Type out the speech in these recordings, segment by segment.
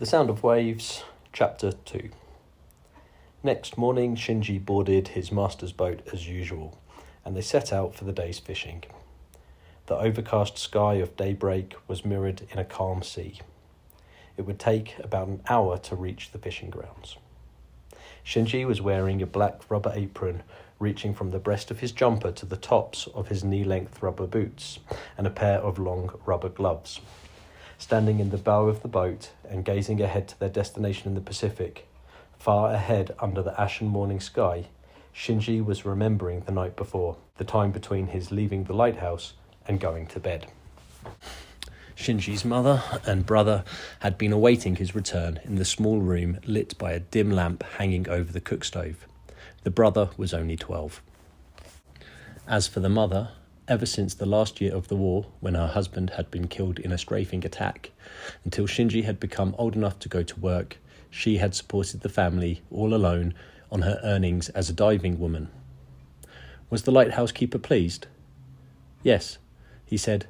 The Sound of Waves, Chapter 2. Next morning, Shinji boarded his master's boat as usual, and they set out for the day's fishing. The overcast sky of daybreak was mirrored in a calm sea. It would take about an hour to reach the fishing grounds. Shinji was wearing a black rubber apron reaching from the breast of his jumper to the tops of his knee-length rubber boots and a pair of long rubber gloves. Standing in the bow of the boat and gazing ahead to their destination in the Pacific, far ahead under the ashen morning sky, Shinji was remembering the night before, the time between his leaving the lighthouse and going to bed. Shinji's mother and brother had been awaiting his return in the small room lit by a dim lamp hanging over the cook stove. The brother was only 12. As for the mother, ever since the last year of the war, when her husband had been killed in a strafing attack, until Shinji had become old enough to go to work, she had supported the family all alone on her earnings as a diving woman. Was the lighthouse keeper pleased? Yes, he said,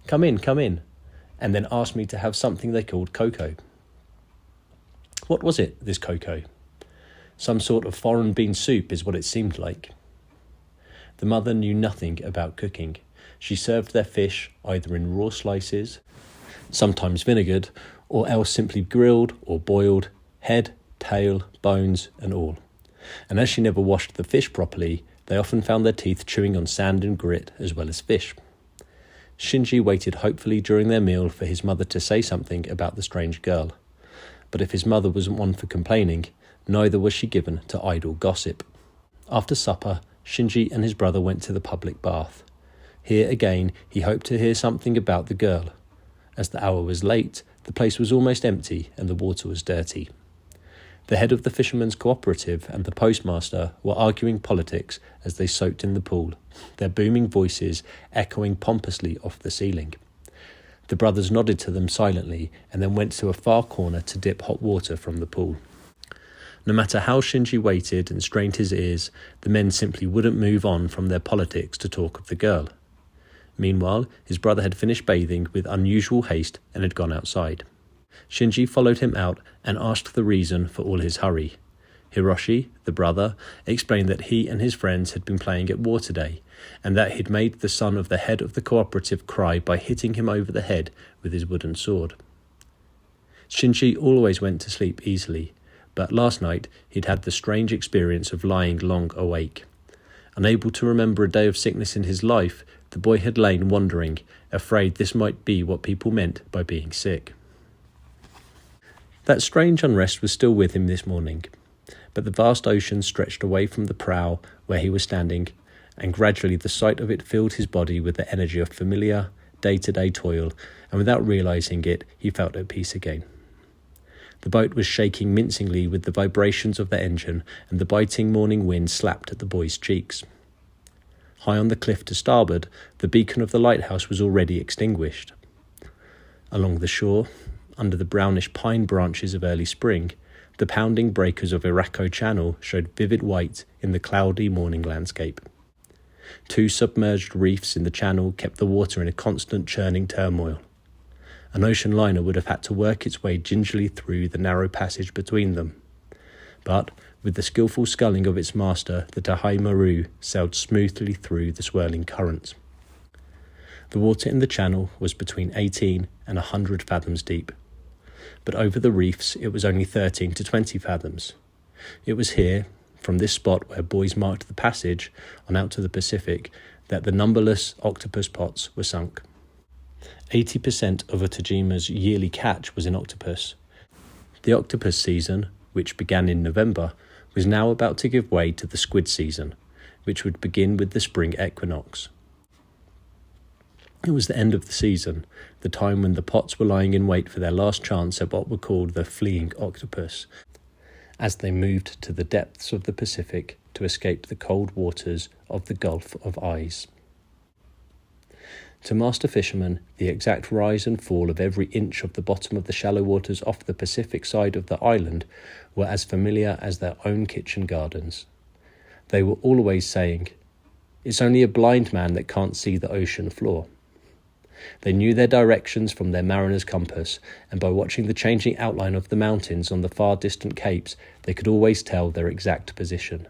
come in, and then asked me to have something they called cocoa. What was it, this cocoa? Some sort of foreign bean soup is what it seemed like. The mother knew nothing about cooking. She served their fish either in raw slices, sometimes vinegared, or else simply grilled or boiled, head, tail, bones, and all. And as she never washed the fish properly, they often found their teeth chewing on sand and grit as well as fish. Shinji waited hopefully during their meal for his mother to say something about the strange girl. But if his mother wasn't one for complaining, neither was she given to idle gossip. After supper, Shinji and his brother went to the public bath. Here again, he hoped to hear something about the girl. As the hour was late, the place was almost empty and the water was dirty. The head of the fishermen's cooperative and the postmaster were arguing politics as they soaked in the pool, their booming voices echoing pompously off the ceiling. The brothers nodded to them silently and then went to a far corner to dip hot water from the pool. No matter how Shinji waited and strained his ears, the men simply wouldn't move on from their politics to talk of the girl. Meanwhile, his brother had finished bathing with unusual haste and had gone outside. Shinji followed him out and asked the reason for all his hurry. Hiroshi, the brother, explained that he and his friends had been playing at war today, and that he'd made the son of the head of the cooperative cry by hitting him over the head with his wooden sword. Shinji always went to sleep easily, but last night he'd had the strange experience of lying long awake. Unable to remember a day of sickness in his life, the boy had lain wondering, afraid this might be what people meant by being sick. That strange unrest was still with him this morning, but the vast ocean stretched away from the prow where he was standing, and gradually the sight of it filled his body with the energy of familiar, day-to-day toil, and without realizing it, he felt at peace again. The boat was shaking mincingly with the vibrations of the engine, and the biting morning wind slapped at the boy's cheeks. High on the cliff to starboard, the beacon of the lighthouse was already extinguished. Along the shore, under the brownish pine branches of early spring, the pounding breakers of Irako Channel showed vivid white in the cloudy morning landscape. 2 submerged reefs in the channel kept the water in a constant churning turmoil. An ocean liner would have had to work its way gingerly through the narrow passage between them. But, with the skillful sculling of its master, the Tahai Maru sailed smoothly through the swirling currents. The water in the channel was between 18 and 100 fathoms deep, but over the reefs it was only 13 to 20 fathoms. It was here, from this spot where boys marked the passage on out to the Pacific, that the numberless octopus pots were sunk. 80% of Otojima's yearly catch was in octopus. The octopus season, which began in November, was now about to give way to the squid season, which would begin with the spring equinox. It was the end of the season, the time when the pots were lying in wait for their last chance at what were called the fleeing octopus, as they moved to the depths of the Pacific to escape the cold waters of the Gulf of Eyes. To master fishermen, the exact rise and fall of every inch of the bottom of the shallow waters off the Pacific side of the island were as familiar as their own kitchen gardens. They were always saying, "It's only a blind man that can't see the ocean floor." They knew their directions from their mariner's compass, and by watching the changing outline of the mountains on the far distant capes, they could always tell their exact position.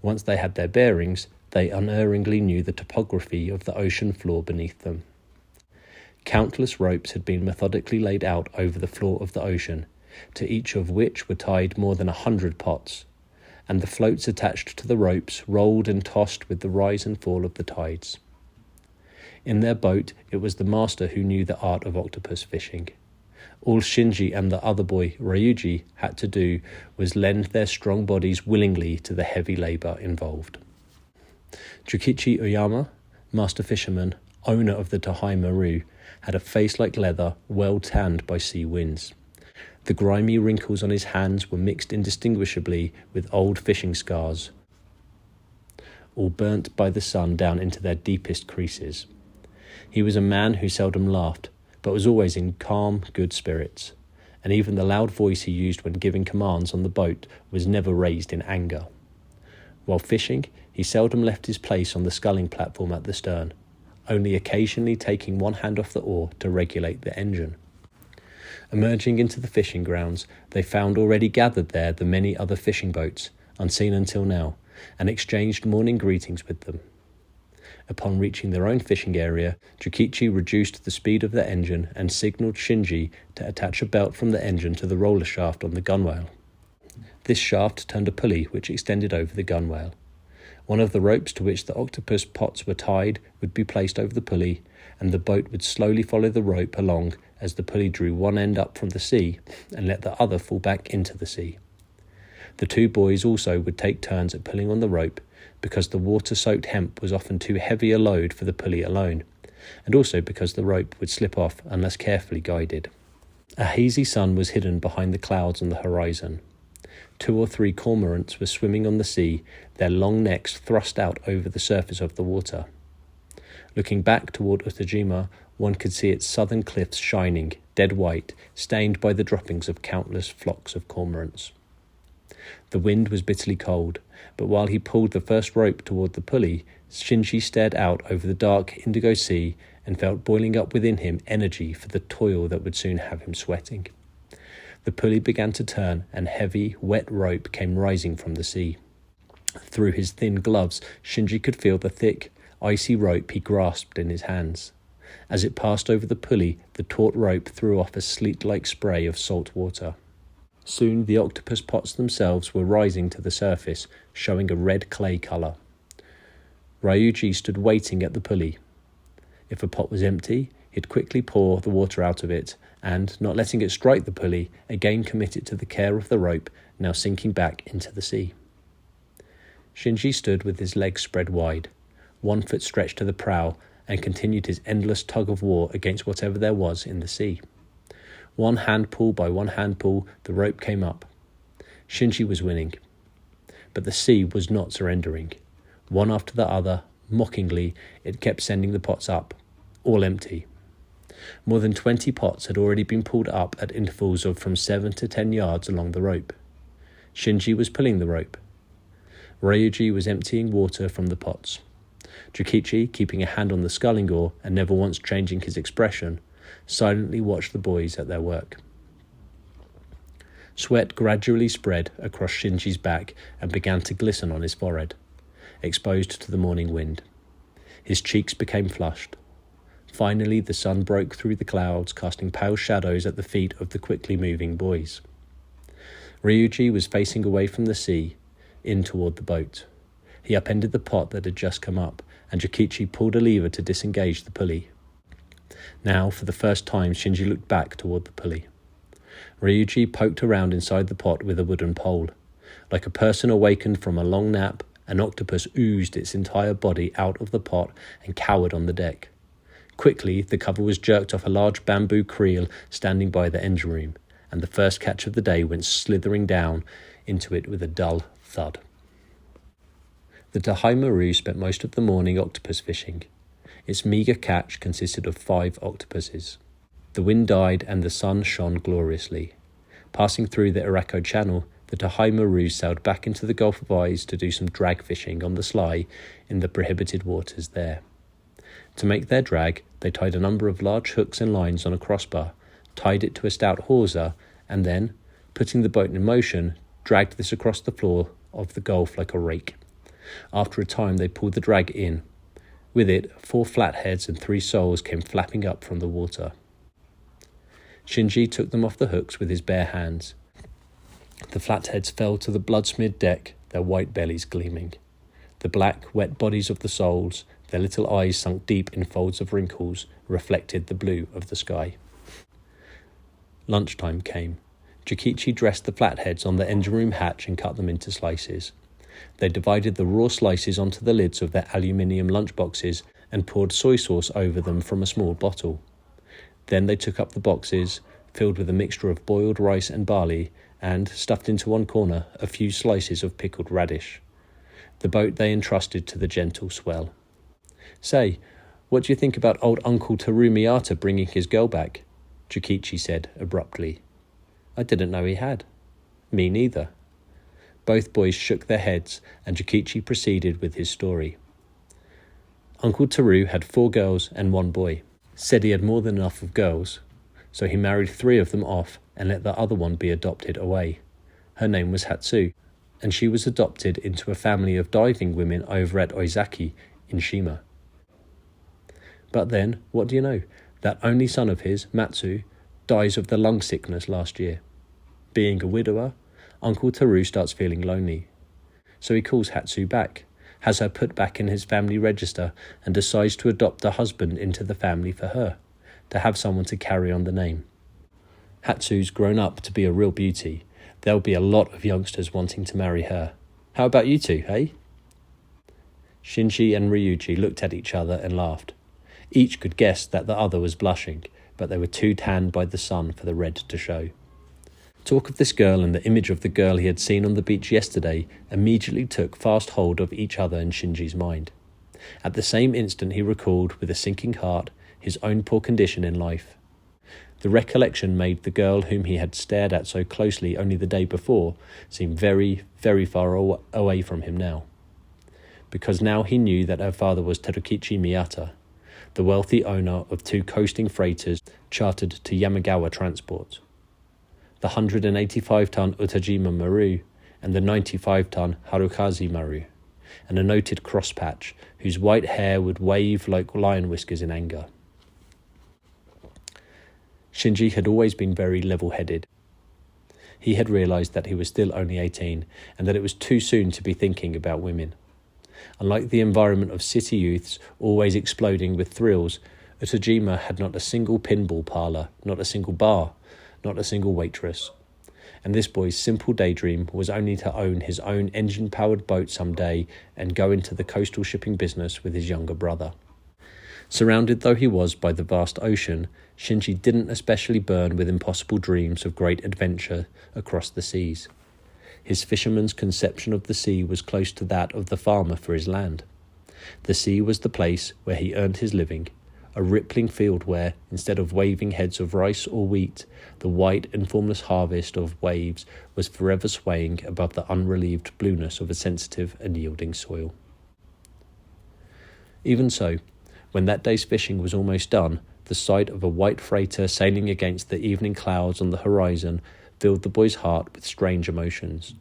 Once they had their bearings, they unerringly knew the topography of the ocean floor beneath them. Countless ropes had been methodically laid out over the floor of the ocean, to each of which were tied more than 100 pots, and the floats attached to the ropes rolled and tossed with the rise and fall of the tides. In their boat, it was the master who knew the art of octopus fishing. All Shinji and the other boy, Ryuji, had to do was lend their strong bodies willingly to the heavy labour involved. Jukichi Oyama, master fisherman, owner of the Tahai Maru, had a face like leather, well tanned by sea winds. The grimy wrinkles on his hands were mixed indistinguishably with old fishing scars, all burnt by the sun down into their deepest creases. He was a man who seldom laughed, but was always in calm, good spirits, and even the loud voice he used when giving commands on the boat was never raised in anger. While fishing, he seldom left his place on the sculling platform at the stern, only occasionally taking one hand off the oar to regulate the engine. Emerging into the fishing grounds, they found already gathered there the many other fishing boats, unseen until now, and exchanged morning greetings with them. Upon reaching their own fishing area, Jukichi reduced the speed of the engine and signalled Shinji to attach a belt from the engine to the roller shaft on the gunwale. This shaft turned a pulley which extended over the gunwale. One of the ropes to which the octopus pots were tied would be placed over the pulley, and the boat would slowly follow the rope along as the pulley drew one end up from the sea and let the other fall back into the sea. The two boys also would take turns at pulling on the rope, because the water-soaked hemp was often too heavy a load for the pulley alone, and also because the rope would slip off unless carefully guided. A hazy sun was hidden behind the clouds on the horizon. 2 or 3 cormorants were swimming on the sea, their long necks thrust out over the surface of the water. Looking back toward Utajima, one could see its southern cliffs shining, dead white, stained by the droppings of countless flocks of cormorants. The wind was bitterly cold, but while he pulled the first rope toward the pulley, Shinji stared out over the dark indigo sea and felt boiling up within him energy for the toil that would soon have him sweating. The pulley began to turn, and heavy, wet rope came rising from the sea. Through his thin gloves, Shinji could feel the thick, icy rope he grasped in his hands. As it passed over the pulley, the taut rope threw off a sleet-like spray of salt water. Soon the octopus pots themselves were rising to the surface, showing a red clay colour. Ryuji stood waiting at the pulley. If a pot was empty, he'd quickly pour the water out of it, and, not letting it strike the pulley, again commit it to the care of the rope, now sinking back into the sea. Shinji stood with his legs spread wide, 1 foot stretched to the prow, and continued his endless tug-of-war against whatever there was in the sea. One handful by one handful, the rope came up. Shinji was winning. But the sea was not surrendering. One after the other, mockingly, it kept sending the pots up, all empty. More than 20 pots had already been pulled up at intervals of from 7 to 10 yards along the rope. Shinji was pulling the rope. Ryuji was emptying water from the pots. Jukichi, keeping a hand on the sculling oar and never once changing his expression, silently watched the boys at their work. Sweat gradually spread across Shinji's back and began to glisten on his forehead, exposed to the morning wind. His cheeks became flushed. Finally, the sun broke through the clouds, casting pale shadows at the feet of the quickly moving boys. Ryuji was facing away from the sea, in toward the boat. He upended the pot that had just come up, and Jukichi pulled a lever to disengage the pulley. Now, for the first time, Shinji looked back toward the pulley. Ryuji poked around inside the pot with a wooden pole. Like a person awakened from a long nap, an octopus oozed its entire body out of the pot and cowered on the deck. Quickly, the cover was jerked off a large bamboo creel standing by the engine room, and the first catch of the day went slithering down into it with a dull thud. The Tahai Maru spent most of the morning octopus fishing. Its meagre catch consisted of 5 octopuses. The wind died and the sun shone gloriously. Passing through the Irako Channel, the Tahai Maru sailed back into the Gulf of Ais to do some drag fishing on the sly in the prohibited waters there. To make their drag, They tied a number of large hooks and lines on a crossbar, tied it to a stout hawser, and then, putting the boat in motion, dragged this across the floor of the gulf like a rake. After a time they pulled the drag in. With it, 4 flatheads and 3 soles came flapping up from the water. Shinji took them off the hooks with his bare hands. The flatheads fell to the blood-smeared deck, their white bellies gleaming. The black, wet bodies of the soles, their little eyes sunk deep in folds of wrinkles, reflected the blue of the sky. Lunchtime came. Jokichi dressed the flatheads on the engine room hatch and cut them into slices. They divided the raw slices onto the lids of their aluminium lunchboxes and poured soy sauce over them from a small bottle. Then they took up the boxes, filled with a mixture of boiled rice and barley, and, stuffed into one corner, a few slices of pickled radish. The boat they entrusted to the gentle swell. "Say, what do you think about old Uncle Teru Miyata bringing his girl back?" Jokichi said abruptly. "I didn't know he had." "Me neither." Both boys shook their heads, and Jokichi proceeded with his story. Uncle Teru had 4 girls and 1 boy. Said he had more than enough of girls, so he married 3 of them off and let the other one be adopted away. Her name was Hatsue, and she was adopted into a family of diving women over at Oizaki in Shima. But then, what do you know? That only son of his, Matsu, dies of the lung sickness last year. Being a widower, Uncle Teru starts feeling lonely. So he calls Hatsue back, has her put back in his family register, and decides to adopt a husband into the family for her, to have someone to carry on the name. Hatsue's grown up to be a real beauty. There'll be a lot of youngsters wanting to marry her. How about you two, hey? Shinji and Ryuji looked at each other and laughed. Each could guess that the other was blushing, but they were too tanned by the sun for the red to show. Talk of this girl and the image of the girl he had seen on the beach yesterday immediately took fast hold of each other in Shinji's mind. At the same instant he recalled, with a sinking heart, his own poor condition in life. The recollection made the girl whom he had stared at so closely only the day before seem very, very far away from him now. Because now he knew that her father was Terukichi Miyata, the wealthy owner of 2 coasting freighters chartered to Yamagawa Transport. The 185-ton Utajima Maru and the 95-ton Harukaze Maru, and a noted crosspatch whose white hair would wave like lion whiskers in anger. Shinji had always been very level-headed. He had realised that he was still only 18 and that it was too soon to be thinking about women. Unlike the environment of city youths always exploding with thrills, Utajima had not a single pinball parlour, not a single bar, not a single waitress. And this boy's simple daydream was only to own his own engine-powered boat someday and go into the coastal shipping business with his younger brother. Surrounded though he was by the vast ocean, Shinji didn't especially burn with impossible dreams of great adventure across the seas. His fisherman's conception of the sea was close to that of the farmer for his land. The sea was the place where he earned his living, a rippling field where, instead of waving heads of rice or wheat, the white and formless harvest of waves was forever swaying above the unrelieved blueness of a sensitive and yielding soil. Even so, when that day's fishing was almost done, the sight of a white freighter sailing against the evening clouds on the horizon filled the boy's heart with strange emotions.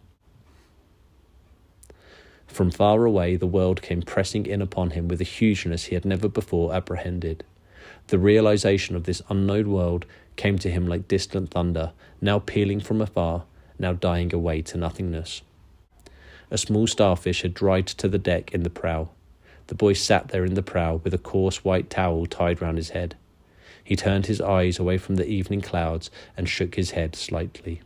From far away, the world came pressing in upon him with a hugeness he had never before apprehended. The realization of this unknown world came to him like distant thunder, now pealing from afar, now dying away to nothingness. A small starfish had dried to the deck in the prow. The boy sat there in the prow with a coarse white towel tied round his head. He turned his eyes away from the evening clouds and shook his head slightly.